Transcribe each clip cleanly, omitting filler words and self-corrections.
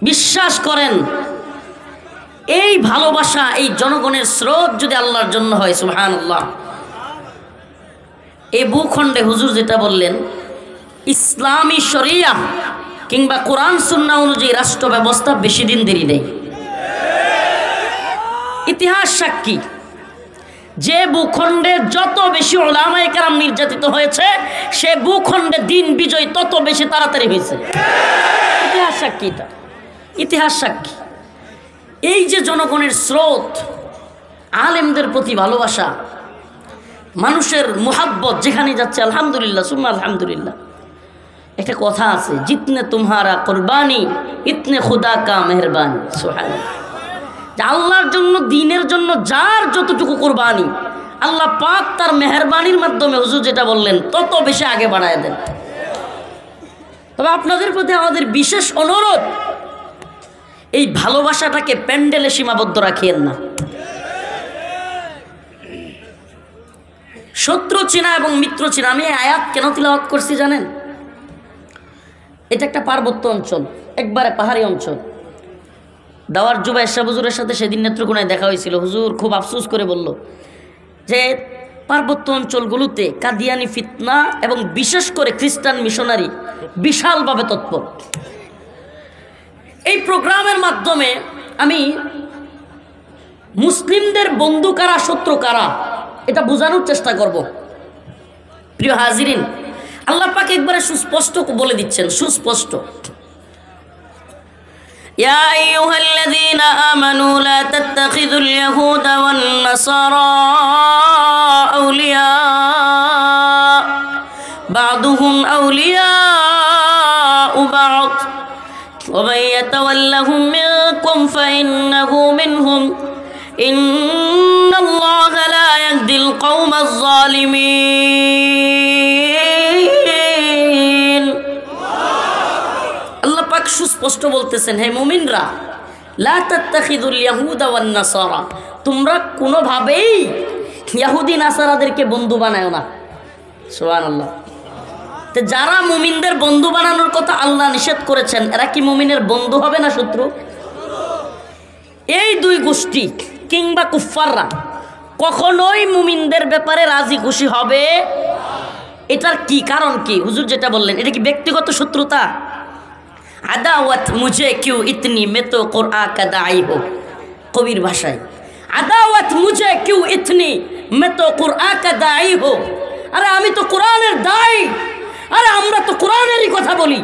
বিশ্বাস করেন এই ভালোবাসা, এই জনগণের স্রোত যদি আল্লাহর জন্য হয়, সুবহানাল্লাহ, এই ভূখণ্ডে হুজুর যেটা বললেন ইসলামী শরিয়া কিংবা কোরআন সুন্নাহ অনুযায়ী রাষ্ট্র ব্যবস্থা বেশি দিন দেরি নেই। ইতিহাস সাক্ষী, যে ভূখণ্ডে যত বেশি উলামায়ে কেরাম নির্যাতিত হয়েছে সে ভূখণ্ডে দিন বিজয় তত বেশি তাড়াতাড়ি হয়েছে। ইতিহাস সাক্ষী, এটা ইতিহাস সাক্ষী। এই যে জনগণের স্রোত, আলেমদের প্রতি ভালোবাসা, মানুষের মুহাব্বত যেখানে যাচ্ছে আলহামদুলিল্লাহ সুম্মা আলহামদুলিল্লাহ। একটা কথা আছে, জিতনে তুমহারা কুরবানি ইতনে খুদা কা মেহরবানি। সুবহানাল্লাহ, আল্লাহর জন্য, দিনের জন্য যার যতটুকু কুরবানি আল্লাহ পাক তার মেহরবানির মাধ্যমে হুজুর যেটা বললেন তত বেশি আগে বাড়ায় দেন। তবে আপনাদের প্রতি আমাদের বিশেষ অনুরোধ, এই ভালোবাসাটাকে প্যান্ডেলে সীমাবদ্ধ রাখিয়েন না। শত্রু চিনা এবং মিত্র চিনা। আমি আয়াত কেন তিলাওয়াত করছি জানেন? এটা একটা পার্বত্য অঞ্চল, একবারে পাহাড়ি অঞ্চল। দাওয়ার জুবাই শাহ হুজুরের সাথে সেদিন নেত্রকোনায় দেখা হয়েছিল। হুজুর খুব আফসোস করে বলল যে পার্বত্য অঞ্চলগুলোতে কাদিয়ানি ফিতনা এবং বিশেষ করে খ্রিস্টান মিশনারি বিশালভাবে তৎপর। এই প্রোগ্রামের মাধ্যমে আমি মুসলিমদের বন্ধু কারা শত্রু কারা এটা বোঝানোর চেষ্টা করব। প্রিয় হাজিরিন, আল্লাহ পাক একবারে সুস্পষ্ট বলে দিচ্ছেন, সুস্পষ্ট, ইয়া আইয়ুহাল্লাযীনা আমানু লা তাত্তাখিযুল ইয়াহুদা ওয়ান নাসারা আউলিয়া বা'দুহুম আউলিয়াউ বা'দ ওয়া মান ইয়াতাওয়াল্লাহুম মিনকুম ফাইন্নাহু মিনহুম ইন্নাল্লাহা লা ইয়াহদিল কওমাজ যালিমিন। আল্লাহ পাক সুস্পষ্ট বলতেছেন, হে মুমিনরা, লা তাত্তাখিযুল ইয়াহুদা ওয়ান নাসারা, তোমরা কোনোভাবেই ইহুদি নাসারাদেরকে বন্ধু বানায়ো না। সুবহানাল্লাহ। তো যারা মুমিনদের বন্ধু বানানোর কথা আল্লাহ নিষেধ করেছেন, এরা কি মুমিনের বন্ধু হবে না শত্রু? এই দুই গোষ্ঠী কিংবা কুফফাররা কখনোই মুমিনদের ব্যাপারে রাজি খুশি হবে। এটার কি কারণ কি? হুজুর যেটা বললেন, এটা কি ব্যক্তিগত শত্রুতা? আদাওয়াত মুঝে কিউ ইতনি মে তো কুরআন কা দাঈ হো, কবির ভাষায়, আদাওয়াত মুঝে কিউ ইতনি মে তো কুরআন কা দাঈ হো। আরে আমি তো কোরআনের দায়ী, আরে আমরা তো কোরআনেরই কথা বলি,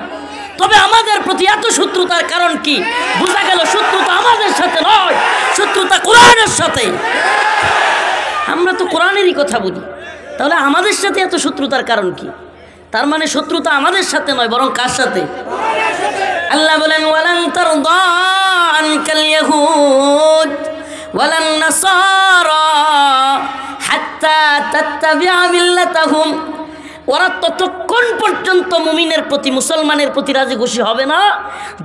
তবে আমাদের প্রতি এত শত্রুতার কারণ কি? বোঝা গেল শত্রুতা আমাদের সাথে নয়, শত্রুতা কোরআনের সাথে। আমরা তো কোরআনেরই কথা বলি, তাহলে আমাদের সাথে এত শত্রুতার কারণ কি? তার মানে শত্রুতা আমাদের সাথে নয়, বরং কার সাথে? আল্লাহ বলেন, ওয়ালান তারদা আনকাল ইয়াহুদ ওয়ালান নাসারা হাত্তা তাত্তাবিআ মিল্লাতাহুম। ওরা ততক্ষণ পর্যন্ত মুমিনের প্রতি, মুসলমানের প্রতি রাজি খুশি হবে না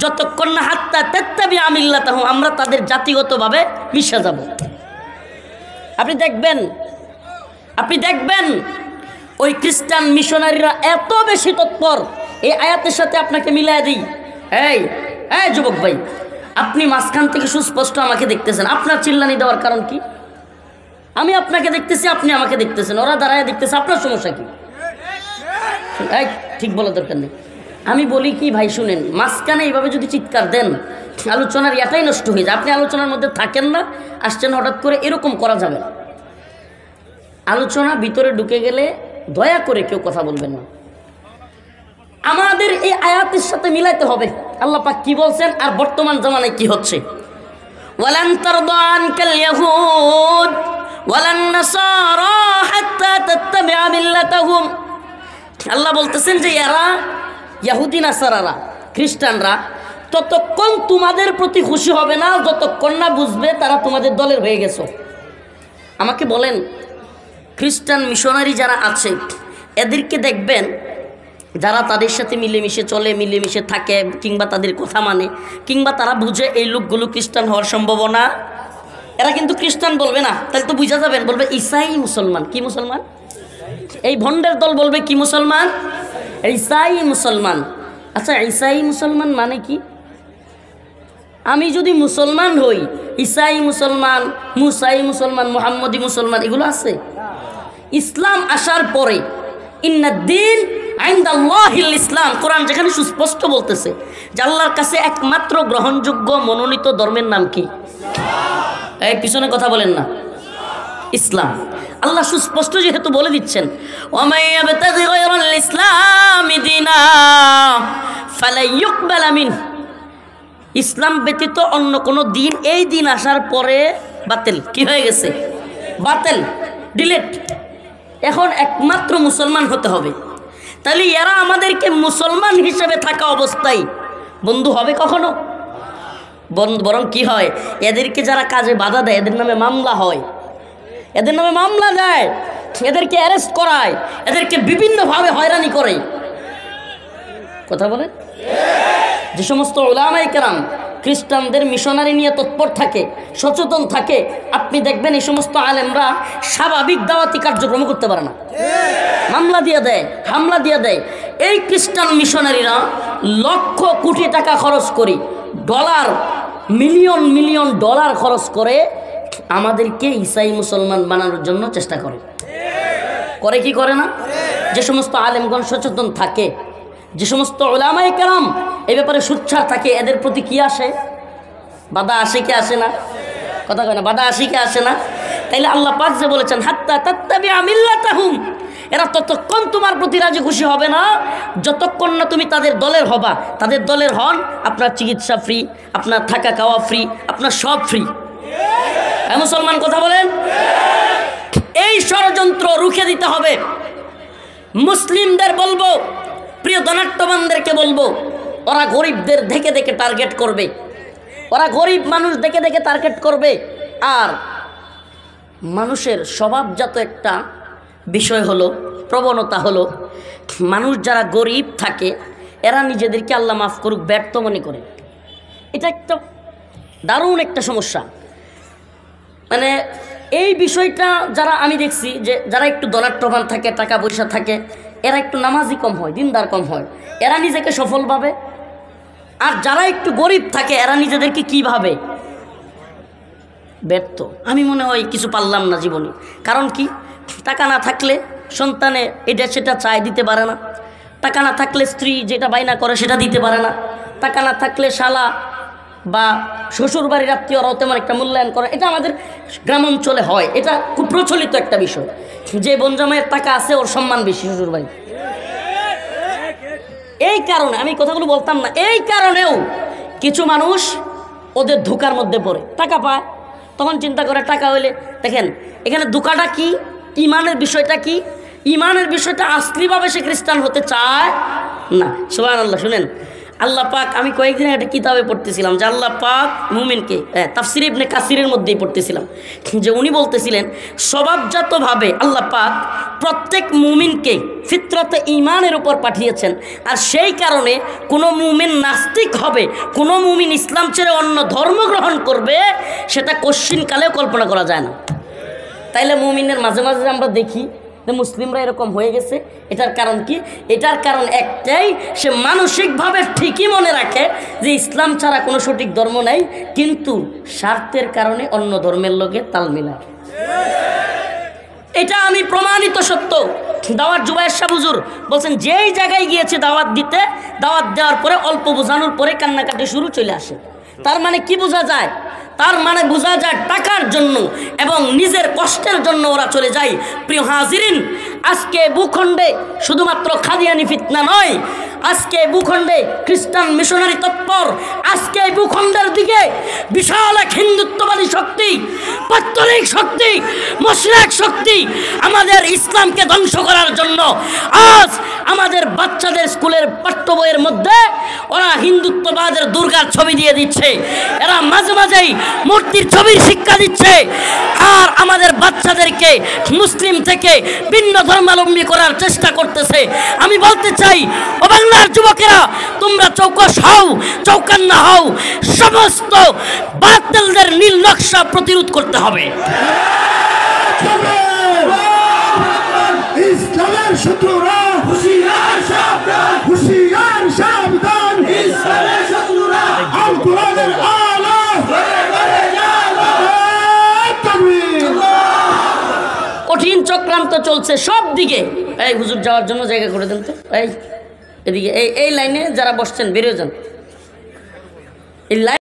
যতক্ষণ না হাত্তা তাত্তাবিআ মিল্লাতাহুম, আমরা তাদের জাতিগতভাবে মিশে যাব। আপনি দেখবেন ওই খ্রিস্টান মিশনারিরা এত বেশি তৎপর। এই আয়াতের সাথে আপনাকে মিলাই দিই। এই যুবক ভাই, আপনি মাঝখান থেকে সুস্পষ্ট আমাকে দেখতেছেন, আপনার চিল্লানি দেওয়ার কারণ কি? আমি আপনাকে দেখতেছি, আপনি আমাকে দেখতেছেন, ওরা দাঁড়ায় দেখতেছে, আপনার সমস্যা কি? ঠিক বলা দরকার নেই। আমি বলি কি ভাই, শুনেন, মাঝখানে এইভাবে যদি চিৎকার দেন আলোচনার ইয়াটাই নষ্ট হয়ে যায়। আপনি আলোচনার মধ্যে থাকেন না, আসছেন হঠাৎ করে, এরকম করা যাবে না। আলোচনা ভিতরে ঢুকে গেলে দয়া করে কেউ কথা বলবেন না। আমাদের এই আয়াতের সাথে মিলাইতে হবে আল্লাহ পাক কি বলছেন আর বর্তমান জামানায় কি হচ্ছে। ওয়ালান তারদা আনকাল ইয়াহুদ ওয়ালান নাসারা হাত্তা তাত্তাবিআ মিল্লাতাহুম। আল্লাহ বলতেছেন যে এরা ইহুদি নাসারারা, খ্রিস্টানরা ততক্ষণ তোমাদের প্রতি খুশি হবে না যতক্ষণ না বুঝবে তারা তোমাদের দলের হয়ে গেছো। আমাকে বলেন, খ্রিস্টান মিশনারি যারা আছে এদেরকে দেখবেন, যারা তাদের সাথে মিলেমিশে চলে, মিলেমিশে থাকে, কিংবা তাদের কথা মানে, কিংবা তারা বুঝে এই লোকগুলো খ্রিস্টান হওয়ার সম্ভাবনা, এরা কিন্তু খ্রিস্টান বলবে না। তাহলে তো বুঝা যাবেন, বলবে ঈসাই মুসলমান। কি মুসলমান? এই ভণ্ডের দল বলবে কি মুসলমান? ঈসাই মুসলমান। আচ্ছা, ঈসাই মুসলমান মানে কি? আমি যদি মুসলমান হই, ঈসাই মুসলমান, মুসাই মুসলমান, মুহাম্মদি মুসলমান, এগুলো আছে। ইসলাম আসার পরে ইন্নাদ্দিন ইনদাল্লাহিল ইসলাম, কোরআন যেখানে সুস্পষ্ট বলতেছে যে আল্লাহর কাছে একমাত্র গ্রহণযোগ্য মনোনীত ধর্মের নাম কি? এই পিছনে কথা বলেন না, ইসলাম। আল্লাহ সুস্পষ্ট যেহেতু বলে দিচ্ছেন, ওয়ামাই ইয়াবতাগি গায়রাল ইসলামি দীনা ফালা ইউকবালা মিনহু, ইসলাম ব্যতীত অন্য কোনো দিন এই দিন আসার পরে বাতিল। কি হয়ে গেছে? বাতিল, ডিলেট। এখন একমাত্র মুসলমান হতে হবে। তাহলে এরা আমাদেরকে মুসলমান হিসেবে থাকা অবস্থায় বন্ধু হবে কখনো? বরং কি হয়, এদেরকে যারা কাজে বাধা দেয় এদের নামে মামলা হয়, এদের নামে মামলা দেয়, এদেরকে অ্যারেস্ট করায়, এদেরকে বিভিন্নভাবে হয়রানি করে। কথা বলে যে সমস্ত উলামায়ে কেরাম খ্রিস্টানদের মিশনারি নিয়ে তৎপর থাকে, সচেতন থাকে, আপনি দেখবেন এই সমস্ত আলেমরা স্বাভাবিক দাওয়াতি কার্যক্রম করতে পারে না, মামলা দিয়ে দেয়, হামলা দিয়ে দেয়। এই খ্রিস্টান মিশনারিরা লক্ষ কোটি টাকা খরচ করে, ডলার, মিলিয়ন মিলিয়ন ডলার খরচ করে আমাদেরকে ঈসাই মুসলমান বানানোর জন্য চেষ্টা করে। করে কি করে না? যে সমস্ত আলেমগণ সচেতন থাকে, যে সমস্ত উলামায়ে কেরাম এই ব্যাপারে সোচ্চার থাকে, এদের প্রতি কি আসে? বাধা আসে কি আসে না? কথা কয় না, বাধা আসে কি আসে না? তাইলে আল্লাহ পাক যে বলেছেন হাত্তা তাত্তাবিআ মিল্লাতাহুম, এরা ততক্ষণ তোমার প্রতি রাজি খুশি হবে না যতক্ষণ না তুমি তাদের দলের হবা। তাদের দলের হন, আপনার চিকিৎসা ফ্রি, আপনার থাকা খাওয়া ফ্রি, আপনার সব ফ্রি। মুসলমান কথা বলেন। এই ষড়যন্ত্র রুখে দিতে হবে। মুসলিমদের বলবো, প্রিয় ধনাঢ্যবানদেরকে বলবো, ওরা গরিবদের দেখে দেখে টার্গেট করবে, ওরা গরিব মানুষ দেখে দেখে টার্গেট করবে। আর মানুষের স্বভাবজাত একটা বিষয় হলো, প্রবণতা হলো, মানুষ যারা গরিব থাকে এরা নিজেদেরকে আল্লাহ মাফ করুক ব্যর্থ মনে করে। এটা একটা দারুণ একটা সমস্যা। মানে এই বিষয়টা যারা আমি দেখছি যে যারা একটু ধনাঢ্যবান থাকে, টাকা পয়সা থাকে, এরা একটু নামাজি কম হয়, দিনদার কম হয়, এরা নিজেকে সফল ভাবে। আর যারা একটু গরিব থাকে এরা নিজেদেরকে কি ভাবে? ব্যর্থ। আমি মনে হয় কিছু পারলাম না জীবনে। কারণ কি? টাকা না থাকলে সন্তানে এটা সেটা চায়, দিতে পারে না। টাকা না থাকলে স্ত্রী যেটা বায়না করে সেটা দিতে পারে না। টাকা না থাকলে শালা বা শ্বশুর বাড়ির আত্মীয়রাও তেমন একটা মূল্যায়ন করে। এটা আমাদের গ্রাম অঞ্চলে হয়, এটা খুব প্রচলিত একটা বিষয় যে বনজামাইয়ের টাকা আছে ওর সম্মান বেশি শ্বশুর বাড়ি। এই কারণে আমি কথাগুলো বলতাম না, এই কারণেও কিছু মানুষ ওদের ধোঁকার মধ্যে পড়ে। টাকা পায়, তখন চিন্তা করে টাকা হইলে, দেখেন এখানে ধোঁকাটা কি, ইমানের বিষয়টা কি? ইমানের বিষয়টা আসলিভাবে সে খ্রিস্টান হতে চায় না। সুবহানাল্লাহ। শুনেন, আল্লাহ পাক, আমি কয়েকদিন একটা কিতাবে পড়তেছিলাম যে আল্লাহ পাক মুমিনকে, তাফসির ইবনে কাসিরের মধ্যেই পড়তেছিলাম যে উনি বলতেছিলেন স্বভাবজাতভাবে আল্লাহ পাক প্রত্যেক মুমিনকে ফিতরতে ঈমানের উপর পাঠিয়েছেন। আর সেই কারণে কোনো মুমিন নাস্তিক হবে, কোনো মুমিন ইসলাম ছেড়ে অন্য ধর্ম গ্রহণ করবে, সেটা কশ্চিনকালেও কল্পনা করা যায় না। তাইলে মুমিনের মাঝে মাঝে আমরা দেখি যে মুসলিমরা এরকম হয়ে গেছে। এটার কারণ কি? এটার কারণ একটাই, সে মানসিকভাবে ঠিকই মনে রাখে যে ইসলাম ছাড়া কোনো সঠিক ধর্ম নেই, কিন্তু স্বার্থের কারণে অন্য ধর্মের লোকে তাল মিলায়। এটা আমি প্রমাণিত সত্য। দাওয়াত জুবায়ের শাহ হুজুর বলছেন যেই জায়গায় গিয়েছে দাওয়াত দিতে, দাওয়াত দেওয়ার পরে অল্প বোঝানোর পরে কান্নাকাটি শুরু চলে আসে। তার মানে কি বোঝা যায়? তার মানে বোঝা যায় টাকার জন্য এবং নিজের কষ্টের জন্য ওরা চলে যায়। প্রিয় হাজিরিন, আজকে ভূখণ্ডে শুধুমাত্র কাদিয়ানি ফিতনা নয়, আজকে ভূখণ্ডে খ্রিস্টান মিশনারি তৎপর। আজকে ভূখণ্ডের দিকে বিশাল এক হিন্দুত্ববাদী শক্তি, পাত্তরিক শক্তি, মুশরিক শক্তি আমাদের ইসলামকে ধ্বংস করার জন্য আজ আমাদের বাচ্চাদের স্কুলের পাঠ্য বইয়ের মধ্যে ওরা হিন্দুত্ববাদের দুর্গার ছবি দিয়ে দিচ্ছে, এরা মাঝে মাঝেই মূর্তির ছবির শিক্ষা দিচ্ছে, আর আমাদের বাচ্চাদেরকে মুসলিম থেকে ভিন্ন ধর্মাবলম্বী করার চেষ্টা করতেছে। আমি বলতে চাই, ও বাংলার যুবকেরা, তোমরা চৌকস হও, চৌকান্না হও, সমস্ত বাতিলদের নীল নকশা প্রতিরোধ করতে হবে। ইসলামের শত্রুরা হুশিয়ার সাবধান, হুশিয়ার সাবধান, ইসলামের শত্রুরা আল কোরআনের চক্রান্ত চলছে সব দিকে। এই হুজুর যাওয়ার জন্য জায়গা করে দেন তো। এই এদিকে এই লাইনে যারা বসছেন বেরিয়ে যান। এই লাইন